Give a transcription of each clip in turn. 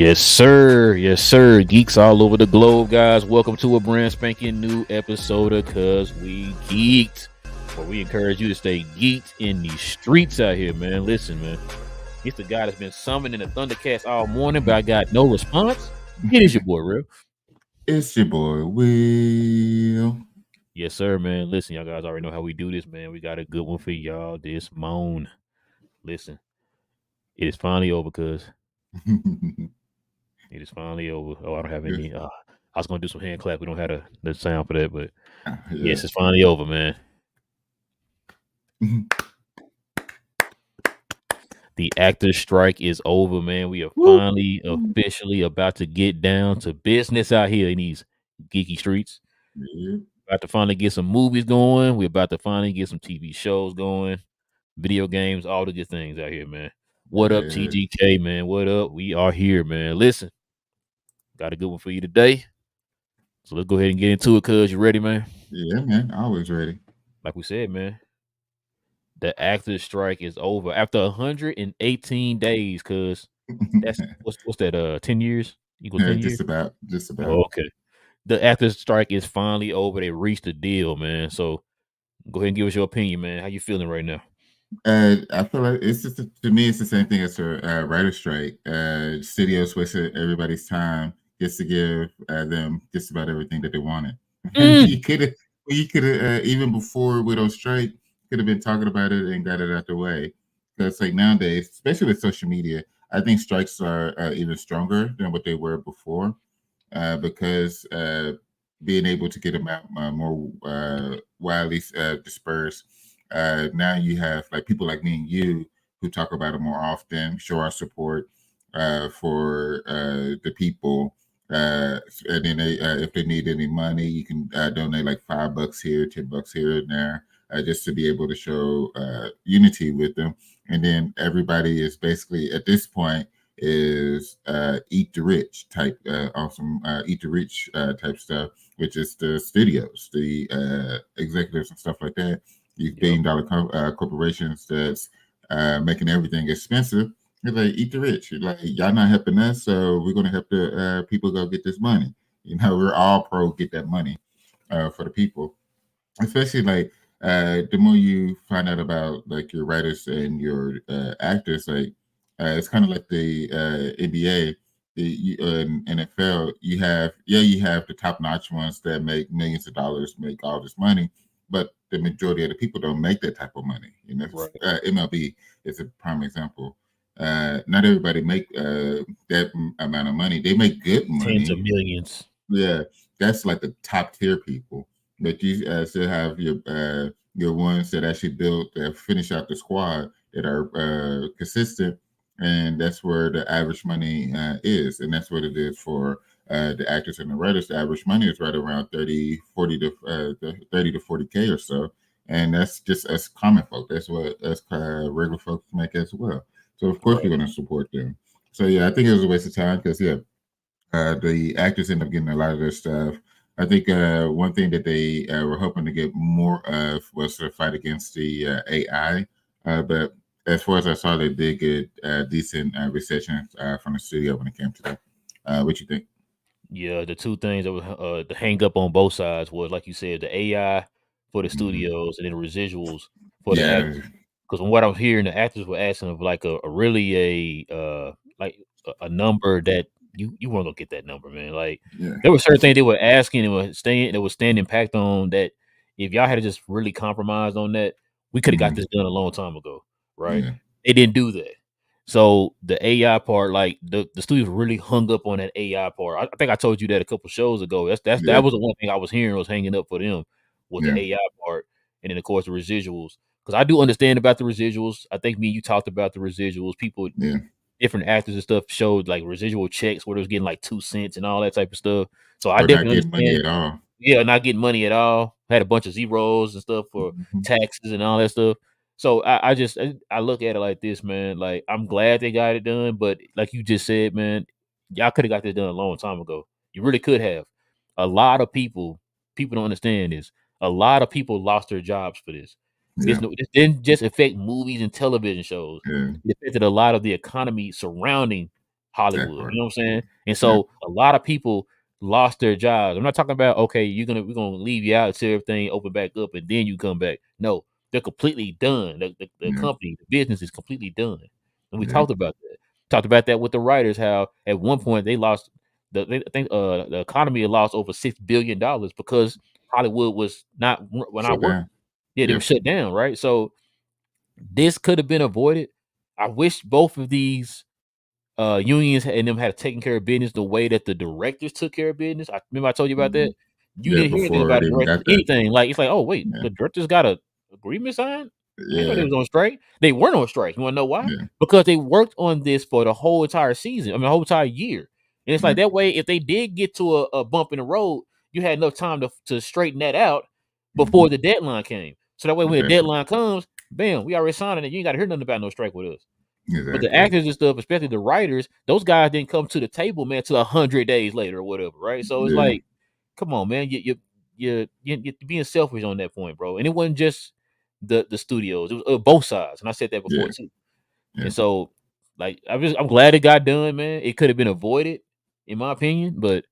Yes, sir. Yes, sir. Geeks all over the globe, guys. Welcome to a brand spanking new episode of Cuz We Geeked, where we encourage you to stay geeked in these streets out here, man. Listen, man. It's the guy that's been summoning the Thundercats all morning, but I got no response. It is your boy, Real. It's your boy Will. Yes, sir, man. Listen, y'all guys already know how we do this, man. We got a good one for y'all this morning. Listen, it is finally over, cuz. It is finally over. Oh, I don't have any. I was gonna do some hand clap. We don't have the sound for that, but yes, it's finally over, man. The actors' strike is over, man. We are finally officially about to get down to business out here in these geeky streets. About to finally get some movies going. We're about to finally get some TV shows going, video games, all the good things out here, man. What up, TGK, man? What up? We are here, man. Listen, got a good one for you today. So let's go ahead and get into it, cuz. You ready, man? Yeah, man. Always ready. Like we said, man, the actors' strike is over after 118 days, cuz. That's what's that? 10 years equals 10 years. Just about. Oh, okay. The actors' strike is finally over. They reached a deal, man. So go ahead and give us your opinion, man. How you feeling right now? I feel like it's just to me, it's the same thing as a writer's strike. Studios wasted everybody's time just to give them just about everything that they wanted. You could have, even before Widow strike, could have been talking about it and got it out the way. Because like nowadays, especially with social media, I think strikes are even stronger than what they were before. Because being able to get them out more widely dispersed. Now you have like people like me and you who talk about it more often, show our support for the people. And then if they need any money, you can donate like $5 here, $10 here and there, just to be able to show unity with them. And then everybody is basically at this point is eat the rich type, awesome eat the rich type stuff, which is the studios, the executives and stuff like that. These billion-dollar corporations that's making everything expensive. It's like eat the rich. You're like, y'all not helping us, so we're gonna help the people go get this money. You know, we're all pro get that money for the people, especially like the more you find out about like your writers and your actors, like it's kind of like the NBA, the NFL. You have the top notch ones that make millions of dollars, make all this money, but the majority of the people don't make that type of money. You know, right. MLB is a prime example. Not everybody make that amount of money. They make good money, tens of millions. Yeah, that's like the top tier people. But you still have your ones that actually build finish out the squad that are consistent, and that's where the average money is, and that's what it is for the actors and the writers. The average money is right around 30 to 40K or so, and that's just as common folk. That's what us regular folks make as well. So of course we're going to support them. So yeah, I think it was a waste of time because the actors end up getting a lot of their stuff. I think one thing that they were hoping to get more of was to fight against the AI. But as far as I saw, they did get decent reception from the studio when it came to that. What you think? Yeah, the two things that was the hang up on both sides was, like you said, the AI for the studios and then the residuals for the actors. Because from what I'm hearing, the actors were asking of like a really a number that you weren't gonna get that number, man. Like there were certain things they were asking and were standing packed on that if y'all had just really compromised on that, we could have got this done a long time ago, right? Yeah. They didn't do that. So the AI part, like the studios really hung up on that AI part. I think I told you that a couple shows ago. That was the one thing I was hearing was hanging up for them was the AI part, and then of course the residuals. Because I do understand about the residuals. I think you talked about the residuals. People, different actors and stuff showed like residual checks where they was getting like 2 cents and all that type of stuff. So I definitely understand. Money at all. Yeah, not getting money at all. Had a bunch of zeros and stuff for taxes and all that stuff. So I look at it like this, man. Like I'm glad they got it done, but like you just said, man, y'all could have got this done a long time ago. You really could have. A lot of people don't understand this. A lot of people lost their jobs for this. This didn't just affect movies and television shows. It affected a lot of the economy surrounding Hollywood. Exactly. You know what I'm saying? And Yeah. so a lot of people lost their jobs. I'm not talking about okay, we're gonna leave you out until everything open back up and then you come back. No, they're completely done. The Yeah. company, the business is completely done. And we Yeah. talked about that. Talked about that with the writers. How at one point they lost I think the economy had lost over $6 billion because Hollywood was not Shut working. down. Yeah, they were Yep. shut down, right? So this could have been avoided. I wish both of these unions and them had taken care of business the way that the directors took care of business. I remember I told you about Hmm. that. You Yeah. didn't hear anything Before about it the even directors, got there. anything. Like it's like, oh wait, Yeah. the directors got a agreement signed. I didn't know they Yeah. was on strike. They weren't on strike. You want to know why? Yeah. Because they worked on this for the whole entire season. I mean, the whole entire year. And it's like Yeah. that way. If they did get to a bump in the road, you had enough time to straighten that out Hmm. before the deadline came. So that way, when the Exactly. deadline comes, bam, we already signed it. You ain't got to hear nothing about no strike with us. But the Exactly. actors and stuff, especially the writers, those guys didn't come to the table, man, till 100 days later or whatever, right? So it's Yeah. like, come on, man, you're being selfish on that point, bro. And it wasn't just the studios; it was both sides, and I said that before Yeah. too. Yeah. And so, like, I'm glad it got done, man. It could have been avoided, in my opinion, but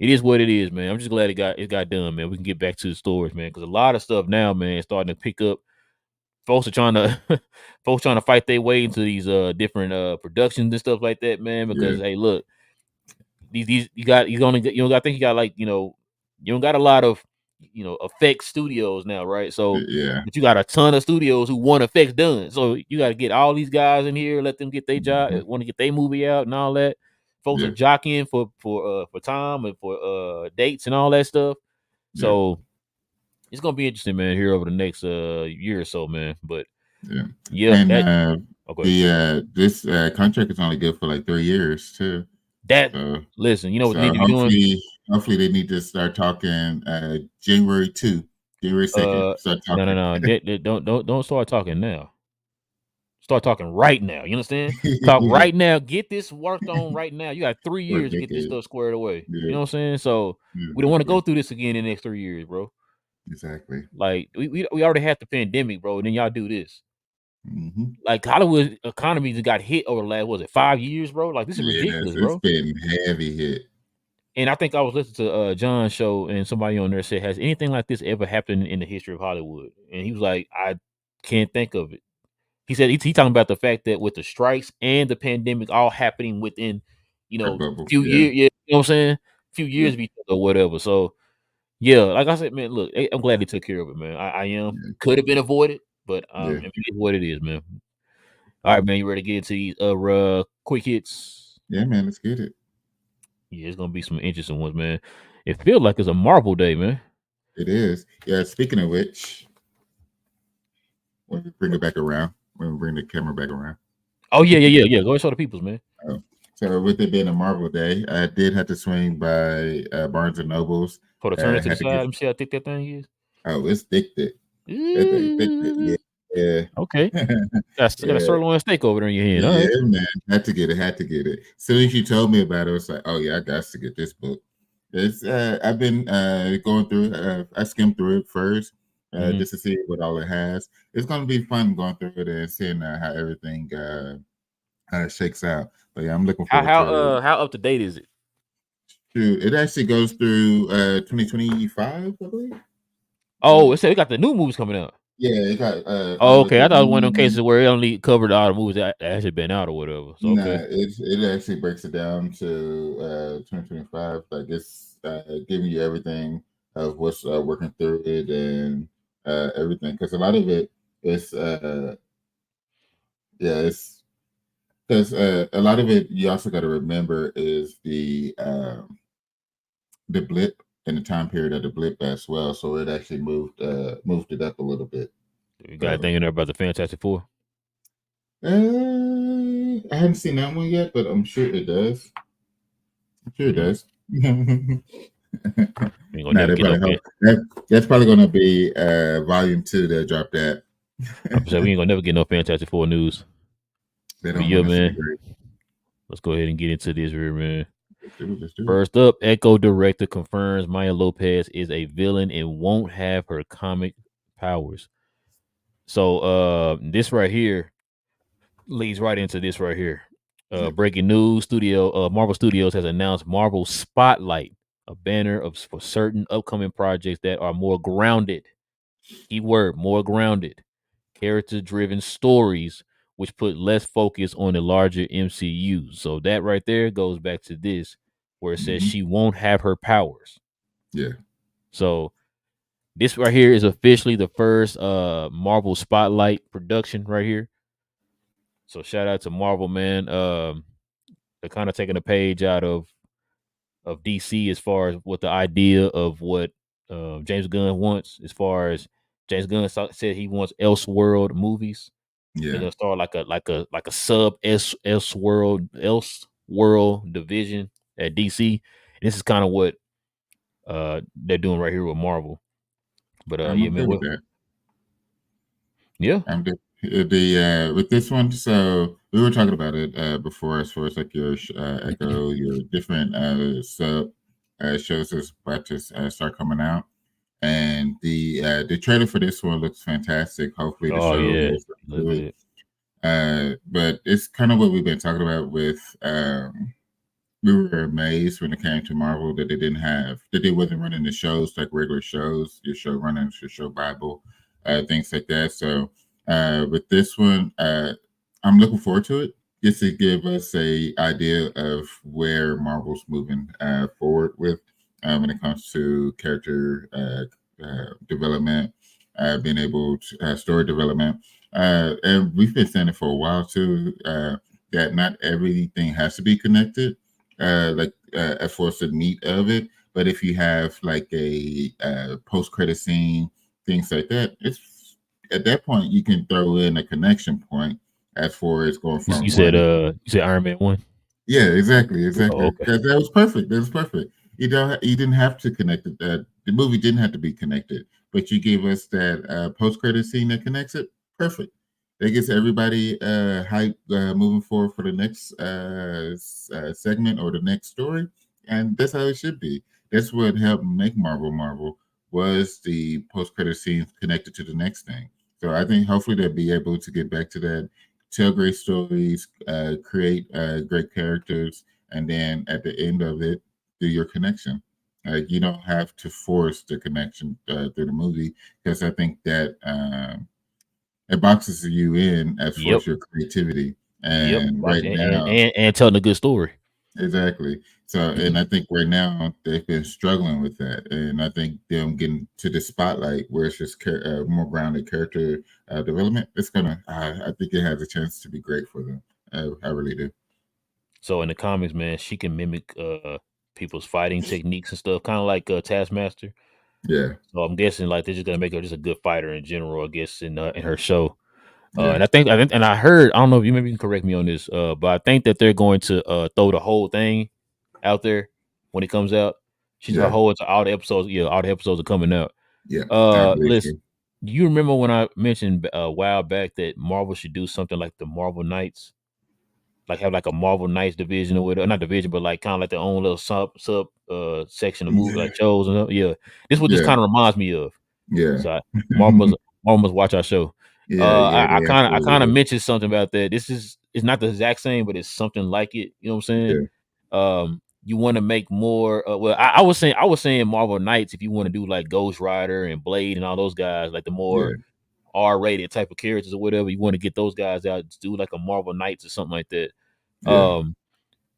it is what it is, man. I'm just glad it got done, man. We can get back to the stores, man, because a lot of stuff now, man, is starting to pick up. Folks are trying to folks trying to fight their way into these different productions and stuff like that, man. Yeah. Because hey, look, these you don't got think you got like you don't got a lot of effects studios now, right? So Yeah. but you got a ton of studios who want effects done. So you got to get all these guys in here, let them get their job, Hmm. want to get their movie out and all that. Folks are Yeah. jockeying for time and for dates and all that stuff. Yeah. So it's gonna be interesting, man, here over the next year or so, man. But Yeah. yeah, And that okay. the this contract is only good for like 3 years too. That So listen, you know what they need so to be doing? hopefully they need to start talking January 2, January 2nd. Start No, no, talking. no. Don't start talking now. Start talking right now. You understand? Talk right now. Get this worked on right now. You got three For a years to get this decade. stuff squared away. You Yeah. know what I'm saying? So we don't want to go Exactly. through this again in the next 3 years, bro. Exactly. Like we already had the pandemic, bro, and then y'all do this. Hmm. Like Hollywood economy just got hit over the last, was it 5 years, bro? Like this is Yes, ridiculous, it's bro. been heavy hit. And I think I was listening to John's show, and somebody on there said, "Has anything like this ever happened in the history of Hollywood?" And he was like, "I can't think of it." He said he talking about the fact that with the strikes and the pandemic all happening within, A bubble. few Yeah. years, yeah, you know what I'm saying? Few Yeah. years of each other or whatever. So yeah, like I said, man, look, I'm glad they took care of it, man. I am. Yeah. Could have been avoided, but Yeah. it is what it is, man. All right, man, you ready to get into these quick hits? Yeah, man. Let's get it. Yeah, it's gonna be some interesting ones, man. It feels like it's a Marvel day, man. It is. Yeah. Speaking of which, when we bring it back around, when we bring the camera back around. Oh yeah. Go ahead, show the peoples, man. Oh. So with it being a Marvel day, I did have to swing by Barnes and Nobles. Hold on, turn it to the Had to side. get. Let me see how thick that thing is. Oh, it's thick, thick. That thing thick, thick. Ooh, Yeah, okay. yeah, Got a yeah. sirloin steak over there in your hand. All Yeah, right. man. Had to get it. Had to get it. As soon as you told me about it, I was like, oh yeah, I got to get this book. It's I've been going through it. I skimmed through it first, Mhm. just to see what all it has. It's gonna be fun going through it and seeing how everything shakes out. But yeah, I'm looking How forward how to it. uh how up to date is it? It actually goes through 2025, I believe. Oh, Uh, it said we got the new movies coming out. yeah, it got Oh, all of okay. I the thought it was one of them new. cases where it only covered all the movies that actually been out or whatever. So okay. Nah, it actually breaks it down to 2025. Like it's giving you everything of what's working through it and everything. Because a lot of it is yeah, it's because a lot of it you also got to remember is the blip and the time period of the blip as well. So it actually moved it up a little bit. You got So anything in there about the Fantastic Four? I haven't seen that one yet, but I'm sure it does. I'm sure it Mm. does. We ain't gonna No, never they get no probably fan. hope that's probably gonna be volume 2. They'll drop that. I'm saying we ain't gonna never get no Fantastic Four news. They But don't yeah, want us to be man. great. Let's go ahead and get into this here, man. Let's do it. Let's do it. First up, Echo director confirms Maya Lopez is a villain and won't have her comic powers. So this right here leads right into this right here. Yep. Breaking news: Marvel Studios has announced Marvel Spotlight, a banner for certain upcoming projects that are more grounded. Keyword: more grounded, character-driven stories, which put less focus on the larger MCU. So that right there goes back to this, where it says Hmm. she won't have her powers. Yeah. So this right here is officially the first Marvel Spotlight production right here. So shout out to Marvel, man. They're kind of taking a page out of DC as far as what the idea of what James Gunn wants. As far as James Gunn said, he wants Elseworld movies. They're Yeah. gonna start like a sub Elseworld division at DC. And this is kind of what they're doing right here with Marvel. But I'm yeah, okay man, with that. yeah, I'm the with this one. So we were talking about it before, as far as like your Echo, your different sub shows that's about to start coming out, and the trailer for this one looks fantastic. Hopefully, the oh show yeah, lives up look to it. good. But it's kind of what we've been talking about with. We were amazed when it came to Marvel that they wasn't running the shows like regular shows, your show running, your show Bible, things like that. So with this one, I'm looking forward to it just to give us a idea of where Marvel's moving forward with when it comes to character development, being able to story development. And we've been saying it for a while too, that not everything has to be connected as far as the meat of it. But if you have like a post credit scene, things like that, it's at that point you can throw in a connection point as far as going You from said one. Iron Man 1. Yeah, exactly, Oh, exactly. okay. That was perfect. That was perfect. You didn't have to connect it. That the movie didn't have to be connected, but you gave us that post credit scene that connects it. Perfect. That gets everybody hype moving forward for the next segment or the next story, and that's how it should be. That's what helped make Marvel Marvel was the post credit scenes connected to the next thing. So I think hopefully they'll be able to get back to that, tell great stories, create great characters, and then at the end of it, do your connection. You don't have to force the connection through the movie because I think that it boxes you in as far Yep. as your creativity. Yep. And Box right now, and telling a good story. exactly. So, and I think right now they've been struggling with that, and I think them getting to the spotlight where it's just more grounded character development. It's gonna. I think it has a chance to be great for them. I really do. So in the comics, man, she can mimic people's fighting techniques and stuff, kind of like Taskmaster. Yeah, So I'm guessing like they're just gonna make her just a good fighter in general, I guess, in her show. yeah, And I think, and I heard, I don't know if you maybe can correct me on this, but I think that they're going to throw the whole thing out there when it comes out. She's her yeah, whole into all the episodes. Yeah, all the episodes are coming out. yeah. I believe so. Listen, do you remember when I mentioned a while back that Marvel should do something like the Marvel Knights? Like have like a Marvel Knights division or whatever, not division, but like kind of like their own little sub section of movie like Yeah, shows and stuff. Yeah, this what this yeah, kind of reminds me of. yeah, So Marvel must watch our show. yeah, yeah. I They kind of I absolutely kind of do. mentioned something about that. This is it's not the exact same, but it's something like it. You know what I'm saying? Yeah, You want to make more. Well, I was saying Marvel Knights if you want to do like Ghost Rider and Blade and all those guys, like the more yeah, R-rated type of characters or whatever. You want to get those guys out, do like a Marvel Knights or something like that. yeah. Um,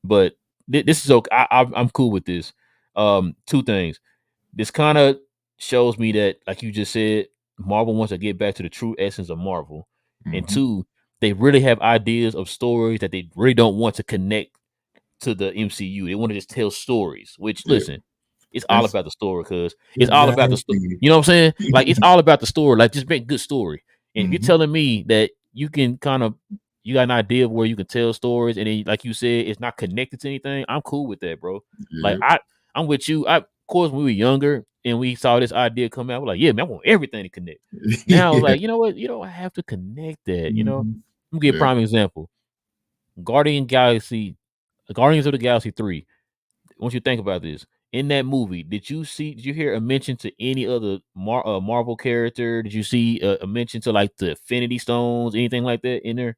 but this is okay. I'm cool with this. Two things. This kind of shows me that, like you just said, Marvel wants to get back to the true essence of Marvel. And Hmm. two, they really have ideas of stories that they really don't want to connect to the MCU. They want to just tell stories. Which, Yeah. listen, it's all That's about the story because it's all about the story. exactly. You know what I'm saying? Like it's all about the story. Like just make good story. And if you're Hmm. telling me that you can kind of you got an idea of where you can tell stories, and then like you said, it's not connected to anything. I'm cool with that, bro. Like Yeah. I'm with you. Of course, when we were younger and we saw this idea come out, we're like, yeah, man, I want everything to connect. Now, Yeah. like, you know what? You don't have to connect that. Hmm. Let me give a Yeah. prime example. Guardian Galaxy, Guardians of the Galaxy 3. Once you think about this, in that movie, did you hear a mention to any other Marvel character? Did you see a mention to like the Infinity Stones, anything like that in there?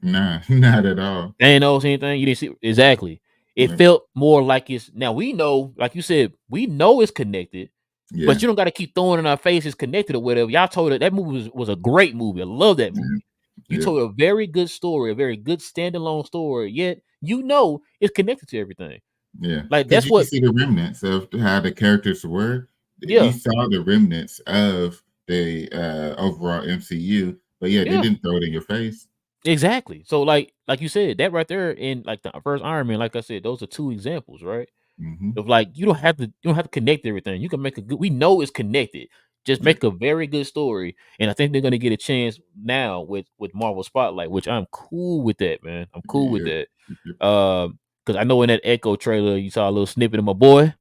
Nah, not at all. They ain't notice anything. You didn't see exactly. It Yep. felt more like it's now we know, like you said, we know it's connected, Yeah. but you don't got to keep throwing in our face it's connected or whatever. Y'all told it that movie was a great movie. I love that Yeah. movie. You Yep. told a very good story, a very good standalone story. Yet you know it's connected to everything. Yeah. Like Because that's you can what. see the remnants of how the characters were. You Yeah, saw the remnants of the overall MCU, but yeah, they yeah, didn't throw it in your face. exactly. So like you said, that right there in like the first Iron Man, like I said, those are two examples, right? Hmm. Of like you don't have to connect everything. You can make a good. We know it's connected. Just Yeah. make a very good story, and I think they're gonna get a chance now with Marvel Spotlight, which I'm cool with that, man. I'm cool with Yep. that. Yep. Because I know in that Echo trailer you saw a little snippet of my boy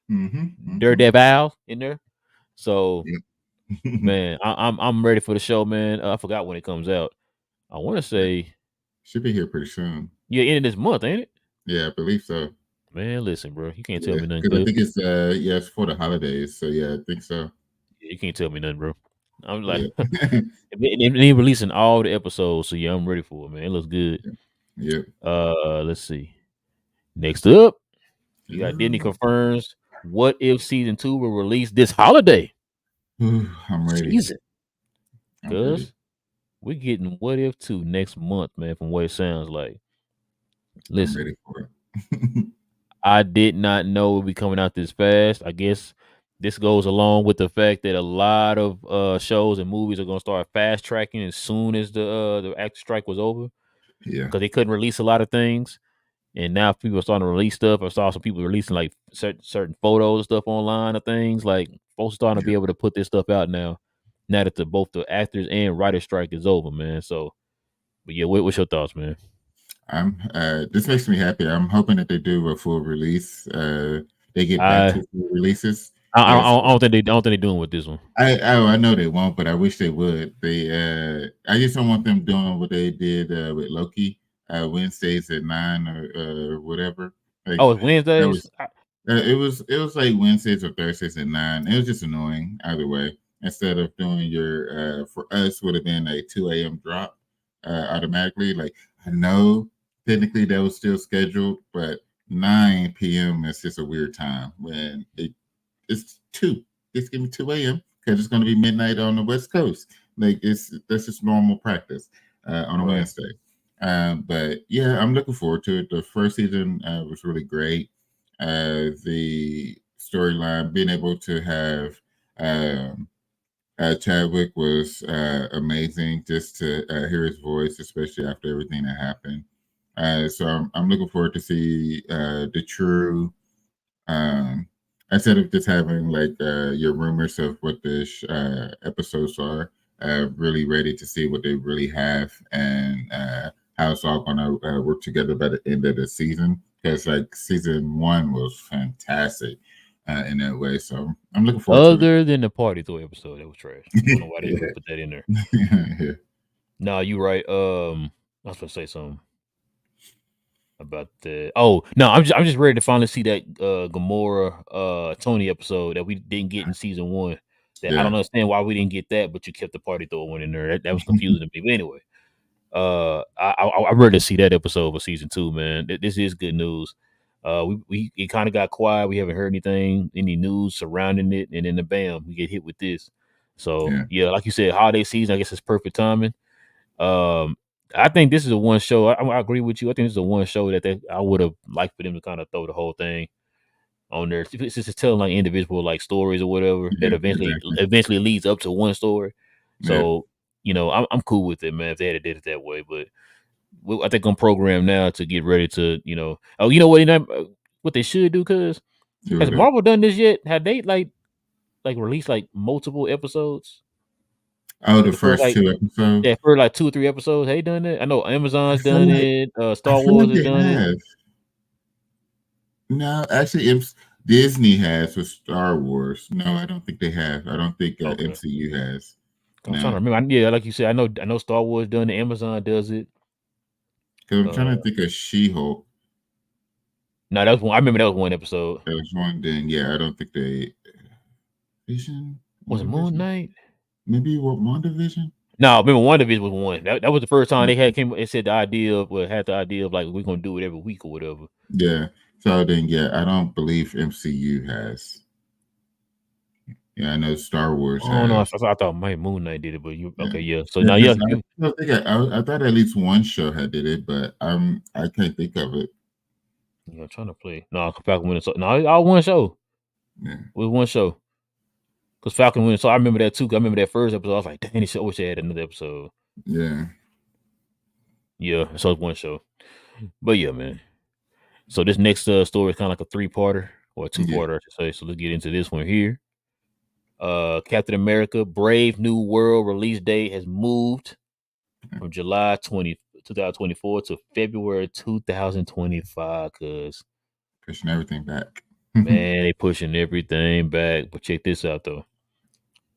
Hmm. Hmm. Daredevil in there. So Yep. man, I'm ready for the show, man. I forgot when it comes out. I want to Yeah. say Should be here pretty soon. yeah, end of this month, ain't it? Yeah, I believe so. Man, listen, bro, you can't tell Yeah, me nothing because I good. think it's yeah, it's for the holidays. So yeah, I think so. Yeah, you can't tell me nothing, bro. I'm like, Yeah. they releasing all the episodes, so yeah, I'm ready for it, man. It looks good. Yep. Let's see. Next up, you got Disney Ooh, confirms What If season 2 will release this holiday ooh, I'm ready. season. I'm ready. Cause we're getting What If 2 next month, man. From what it sounds like. I'm Listen, ready for it. I did not know it would be coming out this fast. I guess this goes along with the fact that a lot of shows and movies are gonna start fast tracking as soon as the actor strike was over Yeah. because they couldn't release a lot of things. And now people are starting to release stuff. I saw some people releasing like certain photos and stuff online of things. Like folks are starting to Yeah. be able to put this stuff out now. Now that both the actors and writer strike is over, man. So, but yeah, what's your thoughts, man? I'm this makes me happy. I'm hoping that they do a full release. They get back I to full releases I, I, because I don't think they're doing with this one. I know they won't, but I wish they would. They I just don't want them doing what they did with Loki, Wednesdays at 9 or whatever. Like Oh, it's that Wednesdays. was it was like Wednesdays or Thursdays at 9. It was just annoying either way. Instead of doing your for us would have been a 2 a.m. drop automatically. Like I know technically that was still scheduled, but 9 p.m. is just a weird time when it's 2. Just give me 2 a.m. because it's going to be midnight on the West Coast. Like that's just normal practice on a Right. Wednesday. But yeah, I'm looking forward to it. The first season was really great. The storyline, being able to have um, Chadwick was amazing just to hear his voice, especially after everything that happened. So I'm looking forward to see the true um, instead of just having like your rumors of what the episodes are, really ready to see what they really have and how it's all going to work together by the end of the season. Because like season 1 was fantastic in that way, so I'm looking forward to it. Other than the party toy episode, that was trash. I don't know why they Yeah. even put that in there. Yeah. No, you right. I was gonna say something about the. Oh no, I'm just ready to finally see that Gamora Tony episode that we didn't get in season 1. That I Yeah. don't understand why we didn't get that, but you kept the party thrower one in there. That was confusing to me. But anyway, I'm ready to see that episode for season 2, man. This is good news. We it kind of got quiet. We haven't heard any news surrounding it, and then the bam, we get hit with this. So Yeah. yeah, like you said, holiday season. I guess it's perfect timing. Um, I think this is a one show. I agree with you. I think this is a one show that I would have liked for them to kind of throw the whole thing on there. It's just telling like individual like stories or whatever that Yeah. Exactly. eventually leads up to one story. Yeah. So I'm cool with it, man. If they had did it that way, but I think I'm programmed now to get ready to Oh, you know what? What they should do? Cause Do has it up. Marvel done this yet? Have they like released like multiple episodes? Oh, Like the the first first like two episodes. yeah, for like 2 or 3 episodes. They done it. I know I Amazon's feel done like it. I Star feel Wars like has they done it. have. No, actually, Disney has with Star Wars. No, I don't think they have. I don't think Okay. MCU has. I'm trying to No, remember. Yeah, like you said, I know Star Wars done it. Amazon does it. because I'm Uh, trying to think of She-Hulk. no, that was one. I remember that was one episode. That was one. Then yeah, I don't think they Vision, Was it Moon WandaVision, Knight? maybe what WandaVision. No, remember one of it was one. That was the first time they had came. They said the idea of had the idea of like we're gonna do it every week or whatever. Yeah. So then, yeah, I don't believe MCU has. Yeah, I know Star Wars Oh no, I, has. I thought maybe Moon Knight did it, but you Yeah. okay? Yeah. So Yeah, now, yeah, because you I don't think I thought at least one show had did it, but I can't think of it. I'm trying to play. No, Falcon Winter Soldier. No, all one show. Yeah. It was one show. Because Falcon Winter Soldier, I remember that too. I remember that first episode. I was like, dang, I wish they had another episode. Yeah. Yeah, so it's one show. But yeah, man. So this next story is kind of like a three-parter or a Yeah. two-parter, I should say. So let's get into this one here. Captain America: Brave New World release date has moved from July 2024 to February 2025. Cause Pushing everything back. man, they pushing everything back. But check this out though.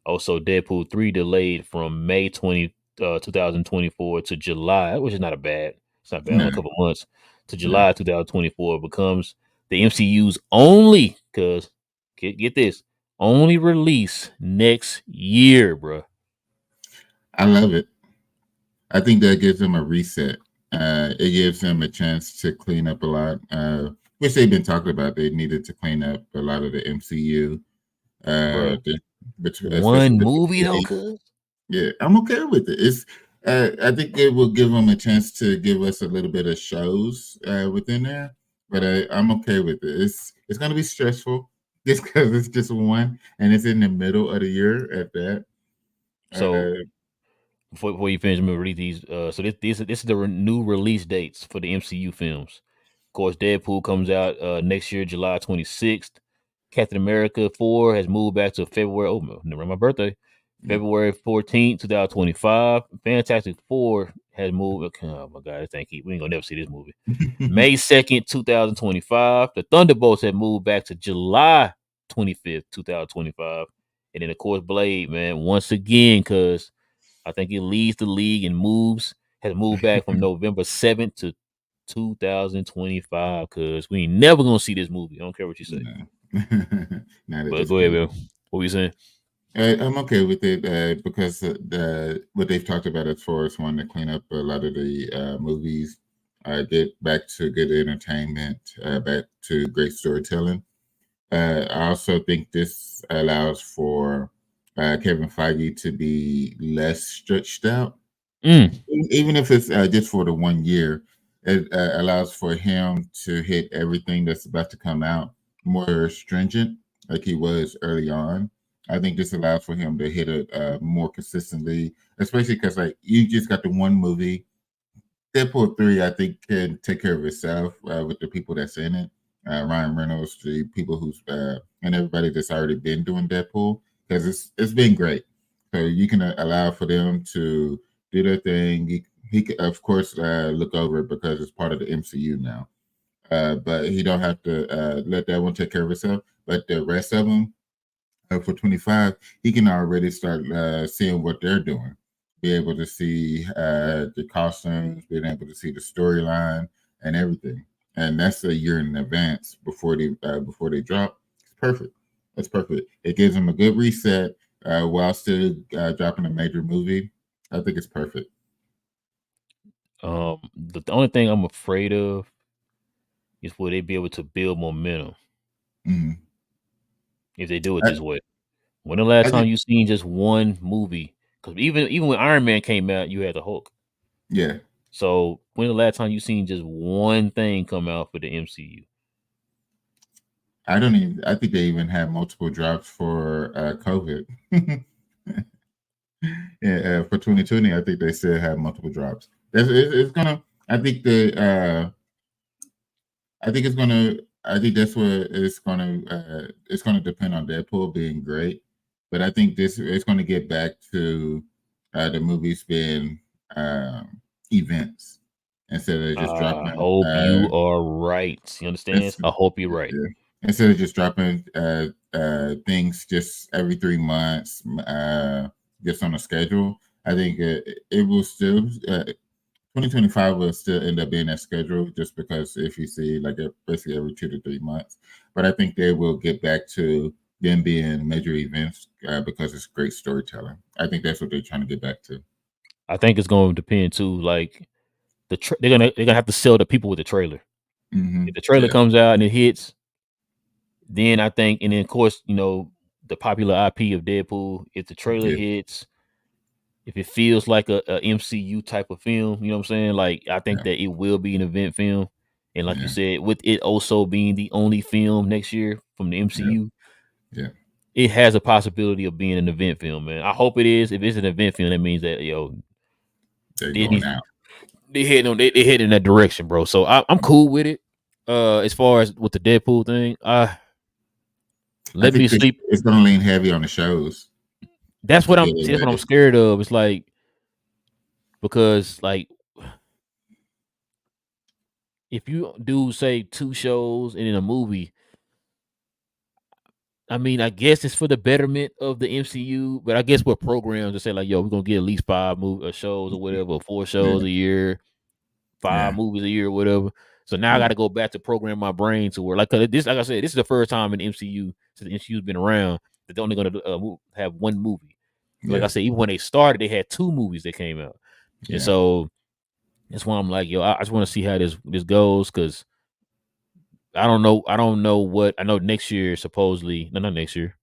Also, Deadpool 3 delayed from May 2024 to July, which is not a bad. It's not bad. Only a No, couple months to no. July 2024 becomes the MCU's only, cause get this, only release next year, bro. I love it. I think that gives them a reset. It gives them a chance to clean up a lot, which they've been talking about. They needed to clean up a lot of the MCU, Bro, especially one with movie though, the cuz. yeah, I'm okay with it. It's I think it will give them a chance to give us a little bit of shows within there, but I'm okay with it. It's going to be stressful just because it's just one and it's in the middle of the year at that. So Uh, before you finish, I'm gonna read these. So this is the new release dates for the MCU films. Of course, Deadpool comes out next year, July 26th. Captain America 4 has moved back to February. Oh, never my birthday, yeah. February 14th, 2025. Fantastic Four has moved. Oh my God, we ain't gonna never see this movie. May 2nd, 2025. The Thunderbolts have moved back to July 25th, 2025. And then of course Blade, man, once again, cause I think he leads the league and has moved back from November 7th to 2025 because we ain't never gonna see this movie. I don't care what you say. No. Not at But this go ahead, point. man. What were you saying? I'm okay with it because the what they've talked about as far as wanting to clean up a lot of the movies, get back to good entertainment, back to great storytelling. I also think this allows for Kevin Feige to be less stretched out, Mm. even if it's just for the 1 year. It allows for him to hit everything that's about to come out more stringent, like he was early on. I think this allows for him to hit it more consistently, especially because like you just got the one movie. Deadpool 3, I think, can take care of itself with the people that's in it. Ryan Reynolds, the people who's and everybody that's already been doing Deadpool, because it's been great. So you can allow for them to do their thing. He can, of course, look over it because it's part of the MCU now. But he don't have to let that one take care of itself. But the rest of them, for 25, he can already start seeing what they're doing, be able to see the costumes, being able to see the storyline and everything. And that's a year in advance before they drop. It's perfect. That's perfect. It gives them a good reset while still dropping a major movie. I think it's perfect. The only thing I'm afraid of is will they be able to build momentum Mhm. if they do it I, this way. When the last I time think, you seen just one movie? Because even when Iron Man came out, you had the Hulk. yeah, So when the last time you seen just one thing come out for the MCU? I don't even. I think they even had multiple drops for COVID. Yeah, for 2020, I think they still have multiple drops. It's gonna. I think the. I think it's gonna. I think that's what it's gonna. It's gonna depend on Deadpool being great, but I think this it's gonna get back to the movies being events instead of just I dropping. hope you are right. You understand? It's, I hope you're right. yeah. Instead of just dropping things just every 3 months, just on a schedule. I think it will still 2025 will still end up being that schedule just because if you see like basically every 2 to 3 months, but I think they will get back to them being major events because it's great storytelling. I think that's what they're trying to get back to. I think it's going to depend too. Like they're gonna have to sell the people with the trailer. If the trailer Yeah, comes out and it hits, then I think, and then of course, the popular IP of Deadpool. If the trailer yeah, hits, if it feels like a MCU type of film, you know what I'm saying? Like I think yeah, that it will be an event film. And like you yeah, said, with it also being the only film next year from the yeah, MCU, yeah. it has a possibility of being an event film, man. I hope it is. If it's an event film, that means that They're going Disney's out. they heading in that direction, bro. So I'm cool with it. As far as with the Deadpool thing, I let me think sleep. it's going to lean heavy on the shows That's to what get I'm. it That's what I'm ready. scared of. It's like because like if you do say 2 shows and in a movie, I mean, I guess it's for the betterment of the MCU, but I guess we're programmed to say like, yo, we're gonna get at least 5 shows or whatever, 4 shows Yeah, a year, five yeah, movies a year, or whatever. So now I yeah, got to go back to program my brain to where, like, 'cause this, like I said, this is the first time in the MCU since the MCU's been around that they're only gonna have one movie. Like I yeah, said, even when they started, they had 2 movies that came out, and yeah. so that's why I'm like, yo, I just want to see how this goes because I don't know, what I know next year supposedly, no, not next year.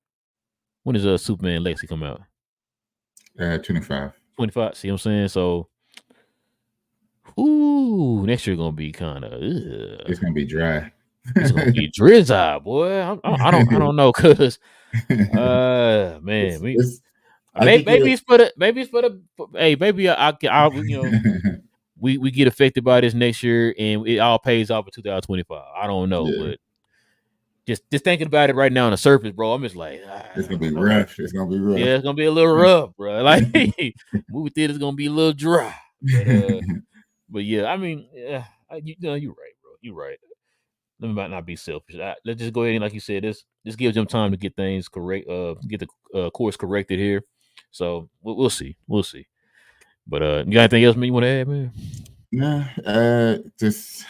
When does Superman Lexi come out? 25. 25. See what I'm saying? So, ooh, next year gonna be kind of. It's going to be dry. It's gonna be drizzy, boy. I don't know, cause man, it's I think maybe it's for the hey, maybe I we get affected by this next year and it all pays off in 2025. I don't know, yeah, but just thinking about it right now on the surface, bro, I'm just like, it's gonna be Lord, rough. It's gonna be rough. yeah, it's gonna be a little rough, bro. Like movie theater's gonna be a little dry, but yeah, I mean, yeah, you're right, bro. You're right. Let me might not be selfish. Let's just go ahead and, like you said, this gives them time to get things correct, get the course corrected here. So we'll see, we'll see. But you got anything else, man? You want to add, man? Nah, just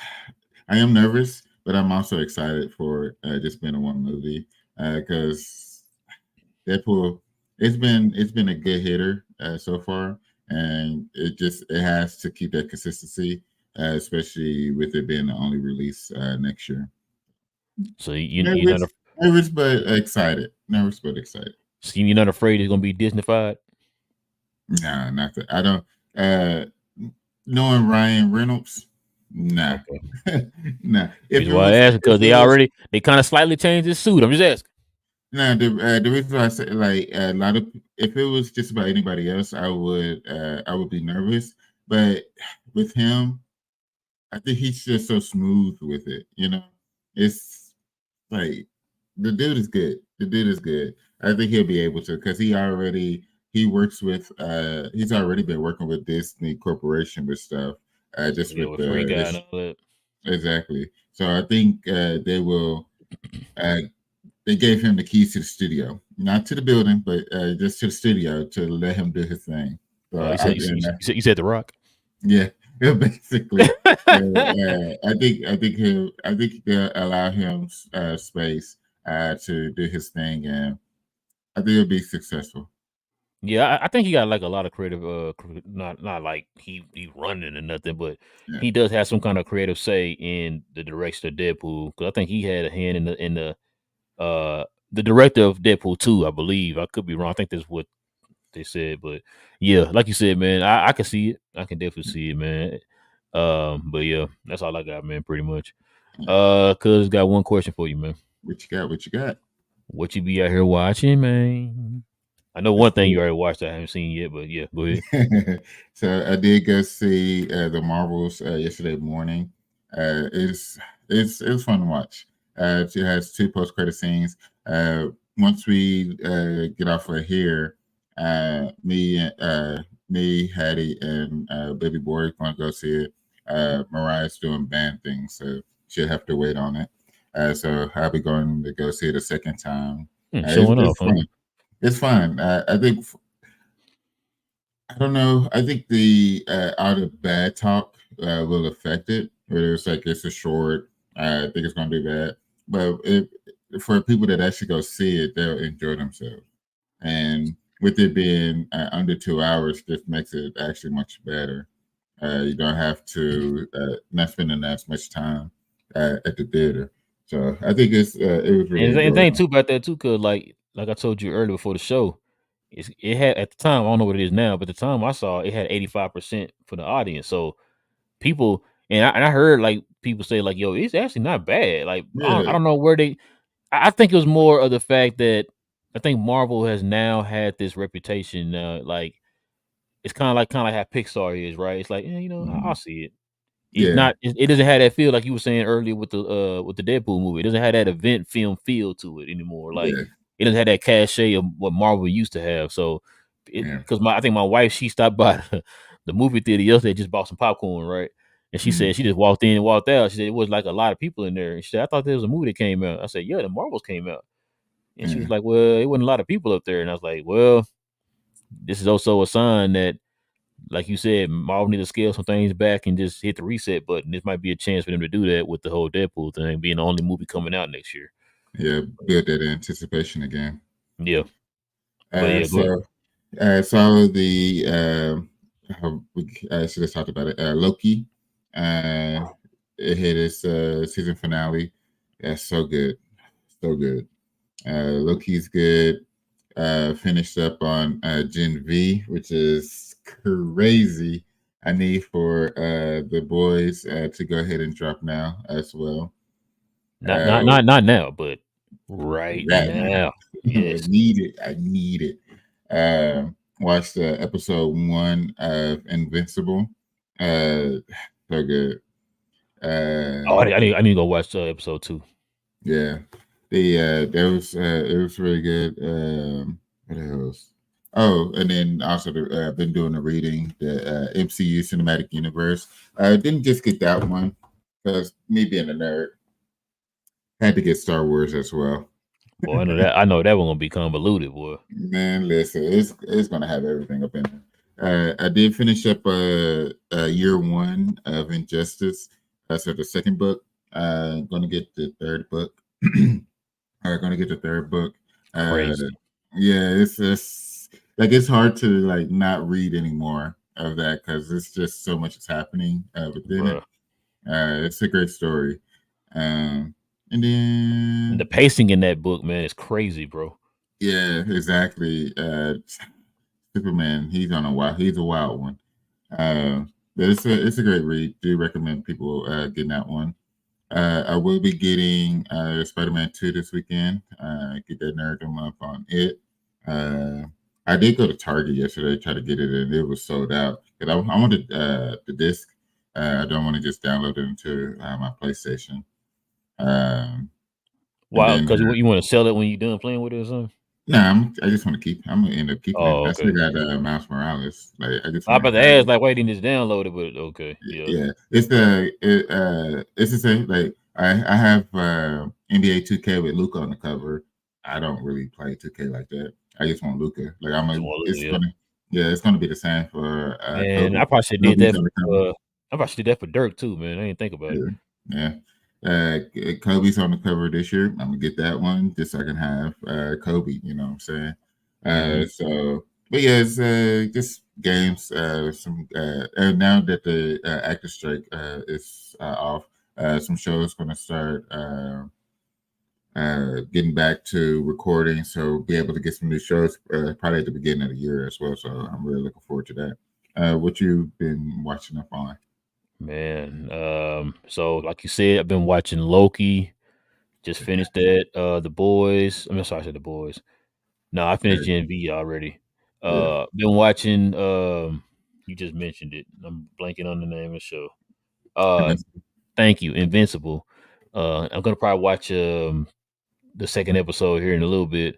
I am nervous, but I'm also excited for just being a one movie because Deadpool it's been a good hitter so far, and it has to keep that consistency, especially with it being the only release next year. So you're not Nervous, nervous but excited. Nervous but excited. you're not afraid it's gonna be Disneyfied? Nah, not that. I don't. Uh, knowing Ryan Reynolds, nah, Okay. nah. Reason why I ask because If it was, they kind of slightly changed his suit. I'm just asking. nah. The reason why I say like a lot of if it was just about anybody else, I would be nervous. But with him, I think he's just so smooth with it. It's like the dude is good. The dude is good. I think he'll be able to because he works with he's already been working with Disney Corporation with stuff. Just Yeah, with with Free Guy and his all that. exactly. So I think uh they gave him the keys to the studio, not to the building, but just to the studio to let him do his thing. So Oh, I and you said The Rock. yeah, basically. So, I think they'll allow him space to do his thing, and I think he'll be successful. Yeah, I think he got like a lot of creative, not like he running or nothing, but Yeah, he does have some kind of creative say in the direction of Deadpool. Because I think he had a hand in the director of Deadpool 2, I believe. I could be wrong. I think that's what they said, but yeah, like you said, man, I can see it. I can definitely see it, man. But yeah, that's all I got, man. Pretty much. yeah. Cuz got one question for you, man. What you got? What you got? What you be out here watching, man? I know Let's one thing do you already watched I haven't seen yet, but yeah, go ahead. it. So I did go see the Marvels yesterday morning. It was fun to watch. It has two post credit scenes. Once we get off of here, me, Hattie, and Baby Boy going to go see it. Mariah's doing band things, so she'll have to wait on it. So I'll be going to go see it a second time. Showing off, It's huh? fun. It's fun. I think I don't know. I think the all the bad talk will affect it. Whether it's like it's a short, I think it's going to be bad. But for people that actually go see it, they'll enjoy themselves. And with it being under 2 hours, just makes it actually much better. You don't have to not spending as much time at the theater. So I think it was really And the thing enjoyable. too about that too, cause like I told you earlier before the show, it had at the time, I don't know what it is now, but the time I saw it had 85% for the audience. So people and I heard like people say like, "Yo, it's actually not bad." Like I Yeah, don't know where they. I think it was more of the fact that I think Marvel has now had this reputation. Like it's kind of like how Pixar is, right? It's like, I'll mhm. see it. It's Yeah, not. It doesn't have that feel like you were saying earlier with the Deadpool movie. It doesn't have that event film feel to it anymore. Like yeah, it doesn't have that cachet of what Marvel used to have. So, yeah, because I think my wife she stopped by the movie theater yesterday, just bought some popcorn, right? And she mhm, said she just walked in and walked out. She said it was like a lot of people in there. And she said I thought there was a movie that came out. I said yeah, the Marvels came out. And she yeah, was like, well, it wasn't a lot of people up there. And I was like, well, this is also a sign that like you said, Marvel need to scale some things back and just hit the reset button. This might be a chance for them to do that with the whole Deadpool thing being the only movie coming out next year. yeah. Build that anticipation again. Yeah, but Uh, yeah, go ahead. so so the I should have talked about it. Loki, uh, it hit its season finale. That's so good, so good. Loki's good. Finished up on Gen V, which is crazy. I need for the boys to go ahead and drop now as well. Not Uh, not not not now, but right right now, now. I Yes. need it. I need it. Watched episode 1 of Invincible. Uh, so good. Oh, Uh, I need to go watch episode 2. yeah, the that was it was really good. What else? Oh, and then also I've been doing the reading the MCU Cinematic Universe. I didn't just get that one because me being a nerd had to get Star Wars as well. Boy, I know that one gonna be convoluted, boy. Man, listen, it's gonna have everything up in there. I did finish up year one of Injustice. So the second book. Gonna get the third book. Gonna get the third book. Uh, Crazy, yeah, it's just like it's hard to like not read anymore of that because it's just so much is happening within it. bro. It's a great story. Um, and And the then pacing in that book, man, is crazy, bro. yeah, exactly. Superman, he's a wild one. Uh, but it's a great read. Do recommend people getting that one. I will be getting Spider-Man 2 this weekend. Get that nerdum up on it. Uh, I did go to Target yesterday, try to get it, and it was sold out. Because I wanted the disc. I don't want to just download it into my PlayStation. Um, and Wow, then because you want to sell it when you're done playing with it or something? no, I just want to keep. I'm gonna end up keeping it. Oh, I still okay. got Miles Morales. Like I just I want about to to have ask, it. like, why you didn't just download it? But okay, yeah. Yeah, it's the same. Like I have NBA 2K with Luca on the cover. I don't really play 2K like that. I just want Luca. Like Just want to it's look, yeah. gonna yeah, it's gonna be the same for Man, Kobe. I probably should did Kobe's that on the cover. for I probably should did that for Dirk too, man. I didn't think about it. Yeah, yeah. Kobe's on the cover this year. I'm gonna get that one just so I can have Kobe. You know what I'm saying? Mhm. So, but yeah, it's just games. Some and now that the actor strike is off, some shows gonna start getting back to recording. So be able to get some new shows probably at the beginning of the year as well. So I'm really looking forward to that. What you've been watching up on? Man, so like you said, I've been watching Loki. Just finished that. The Boys. Sorry, I said the Boys. No, I finished Okay. Gen V already. Yeah. Been watching. You just mentioned it. I'm blanking on the name of the show. Uh, Thank you, Invincible. I'm gonna probably watch the second episode here in a little bit.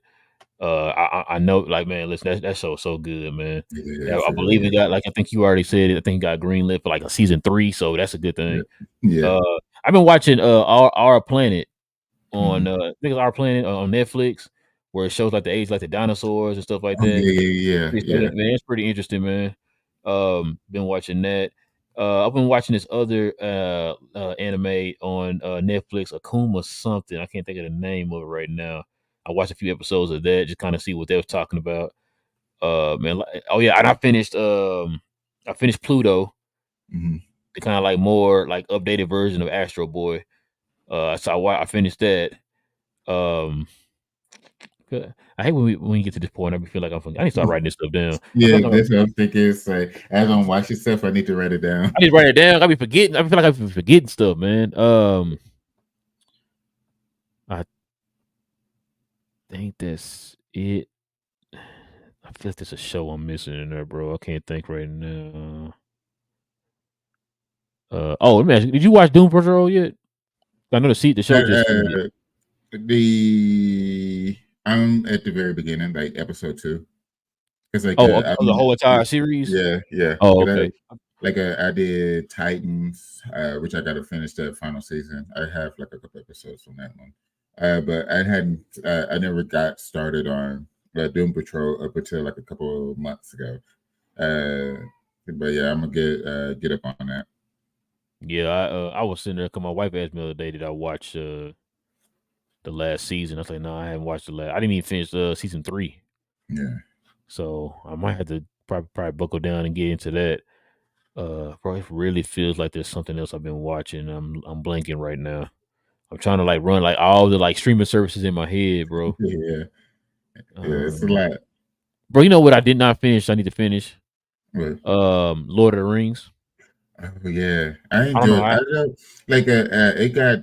I know, like, man, listen, that show's so good, man. Yeah, Yes, I it believe really it is. got, like, I think you already said it. I think it got greenlit for like a season 3, so that's a good Yeah. thing. Yeah. Uh, I've been watching Our Planet on Mhm. I think it's Our Planet on Netflix, where it shows like the age like the dinosaurs and stuff like Oh, that. yeah, yeah, Yeah, yeah, man, it's pretty interesting, man. Been watching that. I've been watching this other anime on Netflix, Akuma something. I can't think of the name of it right now. I watched a few episodes of that, just kind of see what they was talking about. Man, oh yeah, and I finished Pluto, Mhm. the kind of like more like updated version of Astro Boy. So I finished that. Um, I hate when we get to this point. I feel like I need to start writing this stuff down. I feel Yeah, like that's what I'm thinking. It's like as I'm watching stuff, I need to write it down. I need to write it down. I be forgetting. I feel like I be forgetting stuff, man. I think that's it. I feel like there's a show I'm missing in there, bro. I can't think right now. Oh, let me ask you, did you watch Doom Patrol yet? I know the Uh, show just started. uh, the I'm at the very beginning, like episode 2. It's like Oh, of the I'm whole entire series? yeah, yeah. Oh, 'Cause okay. I did Titans, which I got to finish that final season. I have like a couple episodes from that one, but I never got started on Doom Patrol up until like a couple of months ago. Uh, but yeah, I'm gonna get up on that. Yeah, I was sitting there because my wife asked me the other day, did I watch the last season? I was like, no, I haven't watched the last. I didn't even finish season 3, Yeah, so I might have to probably buckle down and get into that. Bro, it really feels like there's something else I've been watching. I'm blanking right now. I'm trying to like run like all the like streaming services in my head, bro. yeah, yeah. It's a Um, lot. bro, you know what I did not finish? I need to finish. But Lord of the Rings. oh yeah, I I don't know. enjoyed. I know, like it got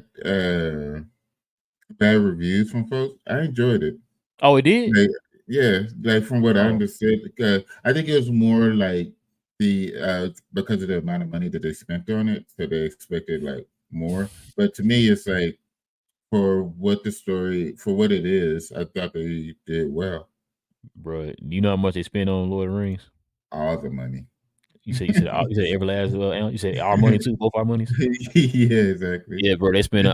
bad reviews from folks. I enjoyed it. Oh, it did. Like, yeah, like from what I Oh, understood, because I think it was more like the because of the amount of money that they spent on it, so they expected like more. But to me, it's like for what it is, I thought they did well. bro, you know how much they spent on Lord of the Rings? All the money. You said every last you said our money too, both our monies. Yeah, exactly. Yeah, bro, they spent.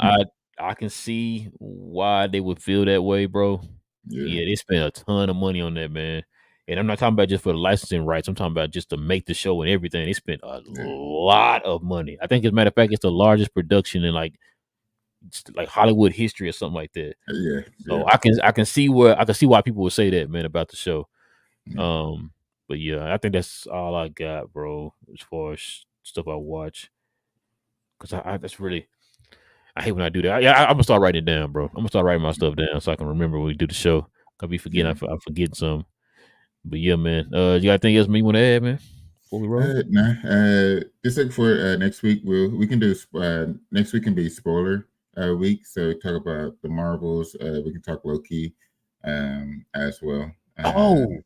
I can see why they would feel that way, bro. Yeah, Yeah, they spent a ton of money on that, man. And I'm not talking about just for the licensing rights. I'm talking about just to make the show and everything. They spent a yeah, lot of money. I think, as a matter of fact, it's the largest production in like Hollywood history or something like that. yeah, yeah. So I can see why people would say that, man, about the show. Yeah. Um, but yeah, I think that's all I got, bro, as far as stuff I watch. Cause that's really I hate when I do that. I'm gonna start writing it down, bro. I'm gonna start writing my stuff down so I can remember when we do the show. I'll be forgetting. Yeah. I'm forgetting some. But yeah, man. You got anything else you want to add, man? Before we roll? Nah. Just like for next week, we can do next week can be spoiler week. So talk about the Marvels. We can talk Loki, as well. Oh,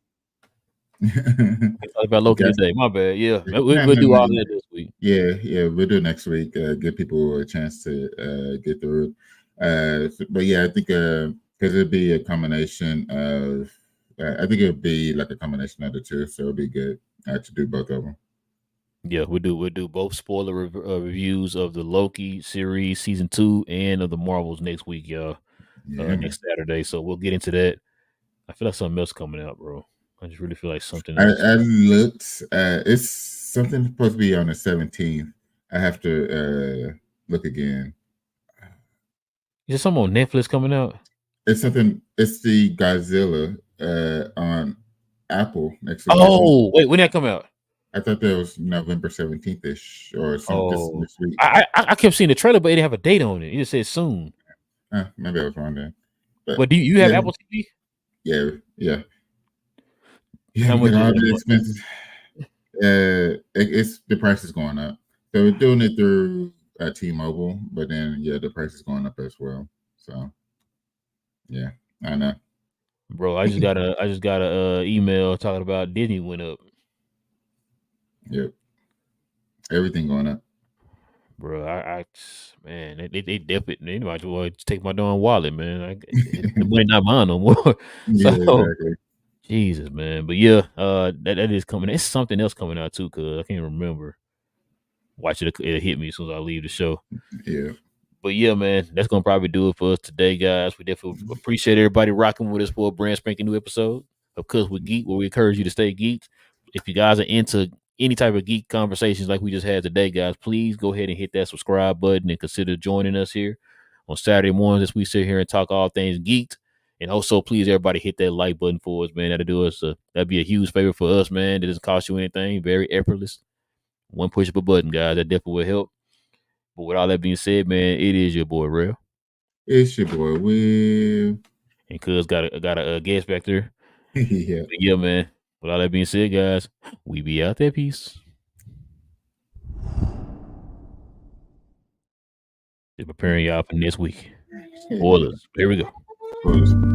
I thought about Loki Guys, today. My bad. Yeah, no, we'll no, do no. all that this week. Yeah, we'll do next week. Give people a chance to get through it. But yeah, I think because it'd be a combination of, I think it'd be like a combination of the two, so it'd be good to do both of them. Yeah, we'll do both spoiler reviews of the Loki series season 2 and of the Marvels next week, y'all. Yeah, man. Next Saturday. So we'll get into that. I feel like something else coming out, bro. I just really feel like something else. I looked. It's something supposed to be on the 17th. I have to look again. Is there something on Netflix coming out? It's something. It's the Godzilla on Apple next week. Oh, wait, when that come out? I thought that was November 17th ish or some Oh, this week. I kept seeing the trailer, but it didn't have a date on it. It just said soon. Maybe I was wrong then. But But do you have yeah, Apple TV? yeah, yeah, yeah. How With much is all it a the month? expenses, it's the price is going up. So we're doing it through T-Mobile, but then yeah, the price is going up as well. So yeah, I know. Bro, I just got a email talking about Disney went up. Yep, everything going up. Bro, man, they definitely they might as well just take my darn wallet, man. The money not mine no more. Yeah, So exactly. Jesus, man. But yeah, that is coming. It's something else coming out too, cause I can't remember. Watch it, it'll hit me as soon as I leave the show. Yeah. But yeah, man, that's gonna probably do it for us today, guys. We definitely appreciate everybody rocking with us for a brand spanking new episode of Cuz with Geek, where we encourage you to stay geeked. If you guys are into any type of geek conversations like we just had today, guys, please go ahead and hit that subscribe button and consider joining us here on Saturday mornings as we sit here and talk all things geeked. And also, please, everybody hit that like button for us, man. That'd be a huge favor for us, man. That doesn't cost you anything. Very effortless. One push of a button, guys. That definitely will help. But with all that being said, man, it is your boy Real. It's your boy Will. And Cuz got a guest back there. Yeah. But yeah, man. With all that being said, guys, we be out there. Peace. Just preparing y'all for next week. Spoilers. Here we go. Spoilers.